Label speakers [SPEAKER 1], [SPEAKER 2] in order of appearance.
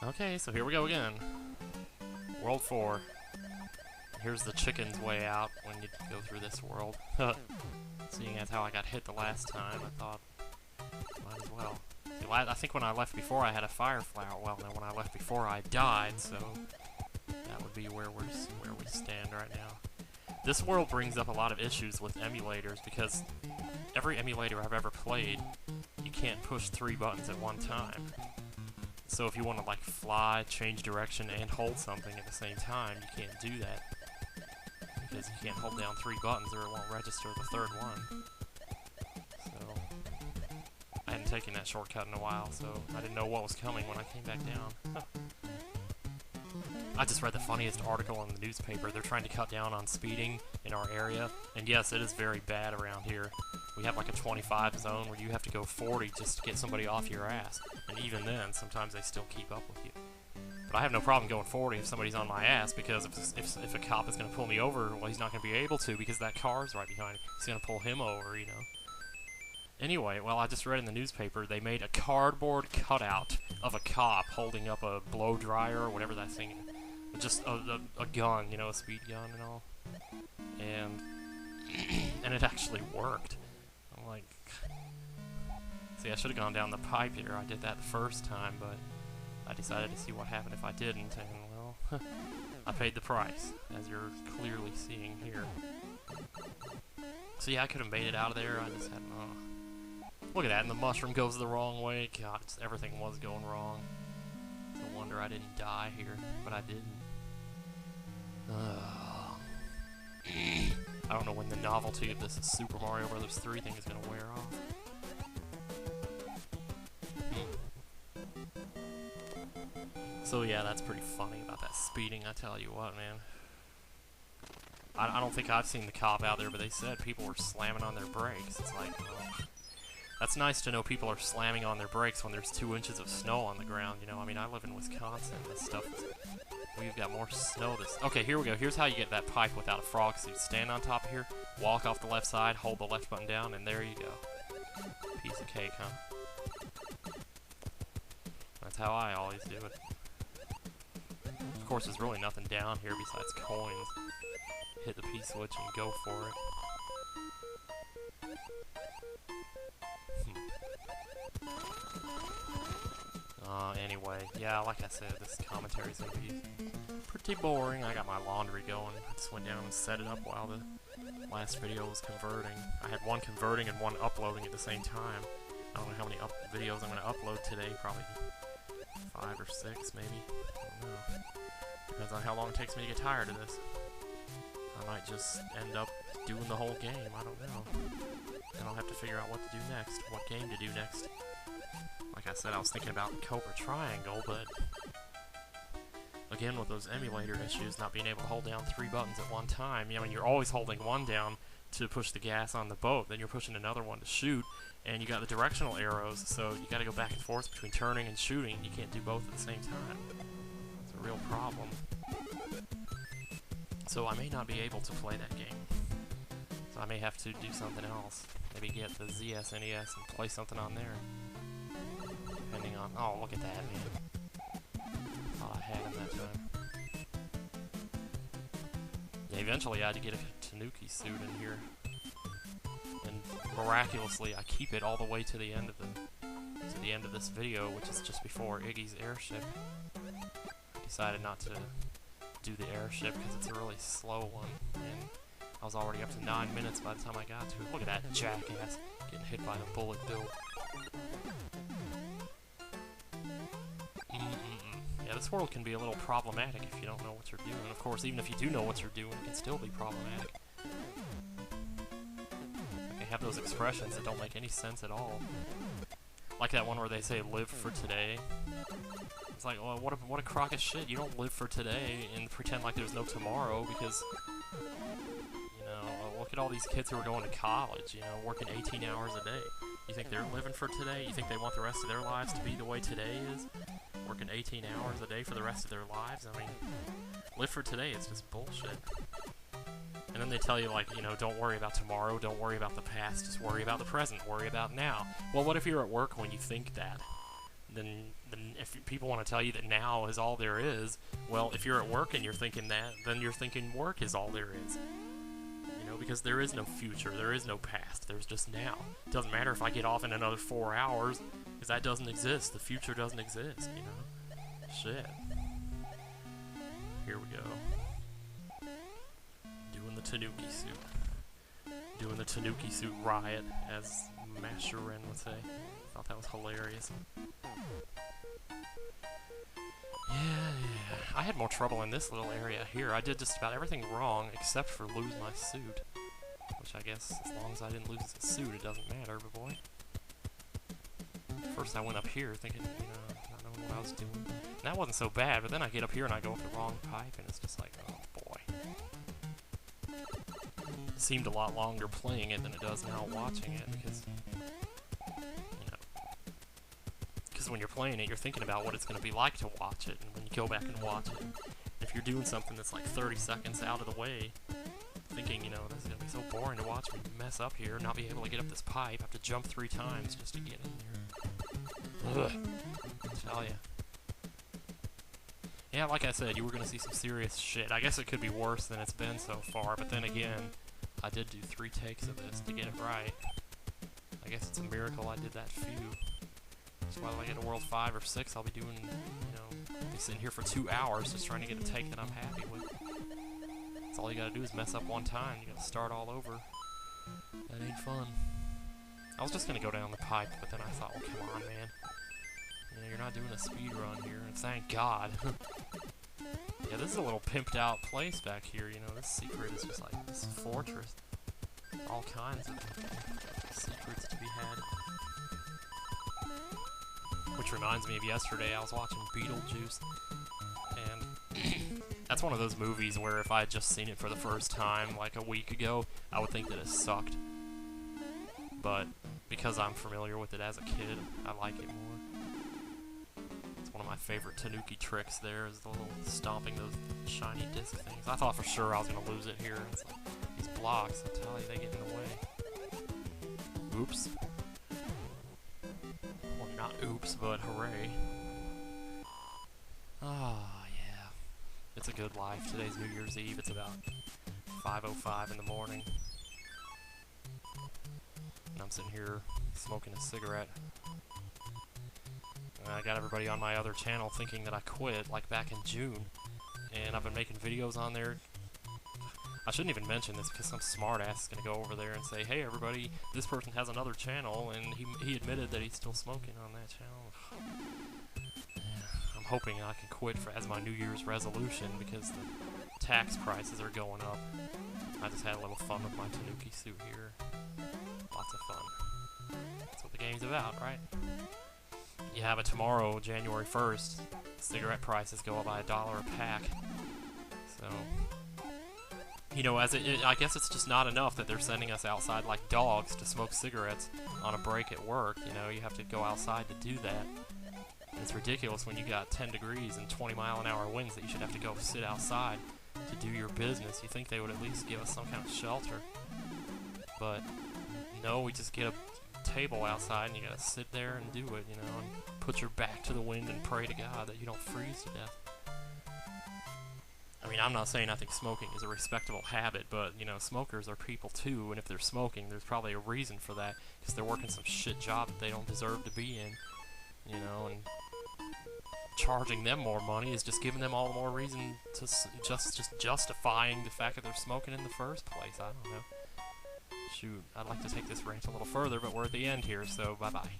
[SPEAKER 1] Okay, so here we go again. World 4. Here's the chicken's way out when you go through this world. Seeing as how I got hit the last time, I thought, might as well. See, I think when I left before I had a fire flower. Well, no, when I left before I died, so that would be where we stand right now. This world brings up a lot of issues with emulators because every emulator I've ever played, you can't push 3 buttons at one time. So if you want to like fly, change direction, and hold something at the same time, you can't do that. Because you can't hold down 3 buttons or it won't register the 3rd one. So, I hadn't taken that shortcut in a while, so I didn't know what was coming when I came back down. I just read the funniest article in the newspaper. They're trying to cut down on speeding in our area, and yes, it is very bad around here. We have like a 25 zone where you have to go 40 just to get somebody off your ass, and even then, sometimes they still keep up with you. But I have no problem going 40 if somebody's on my ass, because if a cop is going to pull me over, well, he's not going to be able to because that car's right behind him. He's going to pull him over, you know. Anyway, well, I just read in the newspaper they made a cardboard cutout of a cop holding up a blow dryer or whatever that thing is. Just a gun, you know, a speed gun and all. And it actually worked. I'm like, see, I should have gone down the pipe here. I did that the first time, but I decided to see what happened if I didn't, and well, I paid the price, as you're clearly seeing here. So yeah, I could have made it out of there. I just had, look at that, and the mushroom goes the wrong way. God, everything was going wrong. It's no wonder I didn't die here, but I didn't. I don't know when the novelty of this Super Mario Bros. 3 thing is going to wear off. So yeah, that's pretty funny about that speeding, I tell you what, man. I don't think I've seen the cop out there, but they said people were slamming on their brakes. It's like, well, that's nice to know people are slamming on their brakes when there's 2 inches of snow on the ground, you know? I mean, I live in Wisconsin, this stuff is... We've got more snow this... Okay, here we go. Here's how you get that pipe without a frog suit. Stand on top of here, walk off the left side, hold the left button down, and there you go. Piece of cake, huh? That's how I always do it. Of course, there's really nothing down here besides coins. Hit the P switch and go for it. Anyway, yeah, like I said, this commentary's gonna be pretty boring. I got my laundry going. I just went down and set it up while the last video was converting. I had one converting and one uploading at the same time. I don't know how many videos I'm gonna upload today, probably 5 or 6 maybe. I don't know. Depends on how long it takes me to get tired of this. I might just end up doing the whole game, I don't know. Then I'll have to figure out what to do next, what game to do next. Like I said, I was thinking about Cobra Triangle, but again, with those emulator issues, not being able to hold down 3 buttons at one time, I mean, you're always holding one down to push the gas on the boat, then you're pushing another one to shoot, and you got the directional arrows, so you gotta go back and forth between turning and shooting. You can't do both at the same time. It's a real problem. So I may not be able to play that game. So I may have to do something else. Maybe get the ZSNES and play something on there. Depending on... Oh, look at that, man. Thought I had him that time. Yeah, eventually I had to get a Tanuki suit in here. And miraculously, I keep it all the way to the end of this video, which is just before Iggy's airship. I decided not to do the airship because it's a really slow one, and I was already up to 9 minutes by the time I got to it. Look at that jackass getting hit by the bullet bill. Yeah, this world can be a little problematic if you don't know what you're doing. Of course, even if you do know what you're doing, it can still be problematic. Like, they have those expressions that don't make any sense at all. Like that one where they say, live for today. It's like, well, what a crock of shit. You don't live for today and pretend like there's no tomorrow, because, you know, look at all these kids who are going to college, you know, working 18 hours a day. You think they're living for today? You think they want the rest of their lives to be the way today is? Working 18 hours a day for the rest of their lives? I mean, live for today, it's just bullshit. And then they tell you, like, you know, don't worry about tomorrow, don't worry about the past, just worry about the present, worry about now. Well, what if you're at work when you think that? then if people want to tell you that now is all there is, well, if you're at work and you're thinking that, then you're thinking work is all there is. You know, because there is no future, there is no past, there's just now. It doesn't matter if I get off in another 4 hours, because that doesn't exist. The future doesn't exist, you know? Shit. Here we go. Doing the Tanuki suit. Doing the Tanuki suit riot, as Master Ren would say. Thought that was hilarious. Yeah. I had more trouble in this little area here. I did just about everything wrong except for lose my suit. Which I guess, as long as I didn't lose the suit, it doesn't matter, but boy. First I went up here thinking, you know, not knowing what I was doing. And that wasn't so bad, but then I get up here and I go up the wrong pipe, and it's just like, oh boy. It seemed a lot longer playing it than it does now watching it, because... when you're playing it, you're thinking about what it's going to be like to watch it, and when you go back and watch it, if you're doing something that's like 30 seconds out of the way, thinking, you know, this is going to be so boring to watch me mess up here, not be able to get up this pipe, have to jump 3 times just to get in here. Ugh. I tell ya. Yeah, like I said, you were going to see some serious shit. I guess it could be worse than it's been so far, but then again, I did do 3 takes of this to get it right. I guess it's a miracle I did that few. So while I get a World 5 or 6, I'll be doing, you know, I'll be sitting here for 2 hours just trying to get a take that I'm happy with. That's all you gotta do is mess up one time, you gotta start all over. That ain't fun. I was just gonna go down the pipe, but then I thought, well, come on, man. You know, you're not doing a speed run here, and thank God. Yeah, this is a little pimped out place back here, you know, this secret is just like this fortress. All kinds of secrets to be had. Which reminds me of yesterday, I was watching Beetlejuice, and that's one of those movies where if I had just seen it for the first time, like a week ago, I would think that it sucked. But because I'm familiar with it as a kid, I like it more. It's one of my favorite Tanuki tricks there, is the little stomping those shiny disc things. I thought for sure I was going to lose it here. It's like, these blocks, I tell you, they get in the way. Oops. Not oops, but hooray. Ah, yeah. It's a good life. Today's New Year's Eve. It's about 5:05 in the morning. And I'm sitting here smoking a cigarette. And I got everybody on my other channel thinking that I quit, like back in June. And I've been making videos on there. I shouldn't even mention this because some smartass is going to go over there and say, hey everybody, this person has another channel, and he admitted that he's still smoking on that channel. Yeah, I'm hoping I can quit as my New Year's resolution because the tax prices are going up. I just had a little fun with my Tanuki suit here. Lots of fun. That's what the game's about, right? Yeah, but tomorrow, January 1st, cigarette prices go up by $1 a pack. So... you know, I guess it's just not enough that they're sending us outside like dogs to smoke cigarettes on a break at work. You know, you have to go outside to do that. And it's ridiculous when you got 10 degrees and 20-mile-an-hour winds that you should have to go sit outside to do your business. You think they would at least give us some kind of shelter. But, no, we just get a table outside and you gotta sit there and do it, you know, and put your back to the wind and pray to God that you don't freeze to death. I mean, I'm not saying I think smoking is a respectable habit, but, you know, smokers are people too, and if they're smoking, there's probably a reason for that, because they're working some shit job that they don't deserve to be in, you know, and charging them more money is just giving them all the more reason to just justifying the fact that they're smoking in the first place. I don't know. Shoot, I'd like to take this rant a little further, but we're at the end here, so bye-bye.